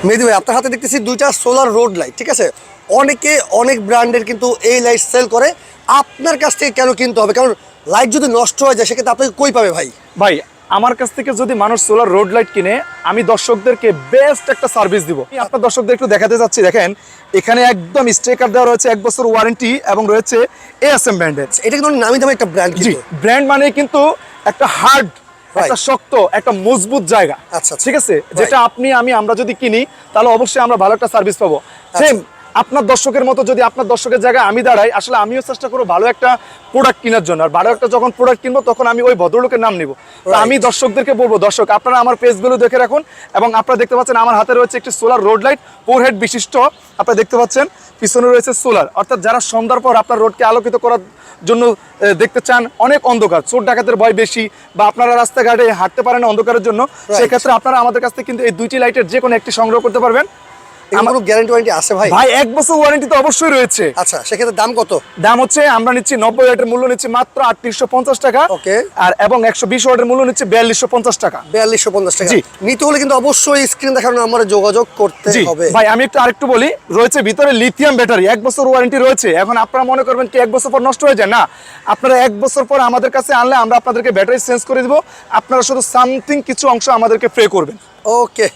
মেহেদী ভাই, আপনার হাতে দেখতেছি দুইটা সোলার রোড লাইট, ঠিক আছে? অনেকে অনেক ব্র্যান্ডের কিন্তু এই লাইট সেল করে, আপনার কাছ থেকে কেন কিনতে হবে? কারণ লাইট যদি নষ্ট হয়ে যায় সেক্ষেত্রে আপনাকে কই পাবে ভাই? ভাই আমার কাছ থেকে যদি মানুষ সোলার রোড লাইট কিনে, আমি দর্শকদেরকে বেস্ট একটা সার্ভিস দিব। আপনার দর্শকদের একটু দেখাতে যাচ্ছি, দেখেন এখানে একদম স্টিকার দেওয়া রয়েছে, 1 বছর ওয়ারেন্টি এবং রয়েছে ASM ব্র্যান্ডের। এটা কিন্তু নামি দামি একটা ব্র্যান্ড জি, কিন্তু। ব্র্যান্ড মানে কিন্তু একটা হার্ড, একটা শক্ত, একটা মজবুত জায়গা। আচ্ছা, ঠিক আছে, যেটা আপনি আমরা যদি কিনি তাহলে অবশ্যই আমরা ভালো একটা সার্ভিস পাবো। সেম আপনার দর্শকের মতো যদি আপনার দর্শকের জায়গায় আমি দাঁড়াই, আসলে আমিও চেষ্টা করবো ভালো একটা প্রোডাক্ট কেনার জন্য। আর ভালো একটা যখন প্রোডাক্ট কিনবো তখন আমি ওই ভদ্রলোকের নাম নিব। তো আমি দর্শকদেরকে বলবো, দর্শক আপনারা আমার পেজগুলো দেখে রাখুন। এবং আপনারা দেখতে পাচ্ছেন আমার হাতে রয়েছে একটি সোলার রোড লাইট, 4 হেড বিশিষ্ট। আপনারা দেখতে পাচ্ছেন পিছনে রয়েছে সোলার, অর্থাৎ যারা সন্ধ্যার পর আপনার রোডকে আলোকিত করার জন্য দেখতে চান, অনেক অন্ধকার, চোর ডাকাতের ভয় বেশি, বা আপনারা রাস্তাঘাটে হাঁটতে পারেন না অন্ধকারের জন্য, সেক্ষেত্রে আপনারা আমাদের কাছ থেকে কিন্তু এই দুইটি লাইটের যে কোনো একটি সংগ্রহ করতে পারবেন। আমার গ্যারান্টি ওয়ারেন্টি আছে ভাই? ভাই 1 বছর ওয়ারেন্টি তো অবশ্যই রয়েছে। আচ্ছা, সেক্ষেত্রে দাম কত? দাম হচ্ছে আমরা নিচ্ছি 90 ওয়াটের মূল্য নিচ্ছি মাত্র 3850 টাকা। ওকে। আর এবং 120 ওয়াটের মূল্য নিচ্ছি 4250 টাকা। 4250 টাকা। জি। নিতে হলে কিন্তু অবশ্যই স্ক্রিন দেখানো নম্বরে যোগাযোগ করতে হবে। ভাই আমি একটু আরেকটু বলি, রয়েছে ভিতরে লিথিয়াম ব্যাটারি, 1 বছর ওয়ারেন্টি রয়েছে। এখন আপনারা মনে করবেন কি 1 বছর পর নষ্ট হয়ে যায়, না, আপনারা 1 বছর পর আমাদের কাছে আনলে আমরা আপনাদেরকে ব্যাটারি চেঞ্জ করে দিব। আপনারা শুধু সামথিং কিছু অংশ আমাদেরকে পে করবেন। ওকে।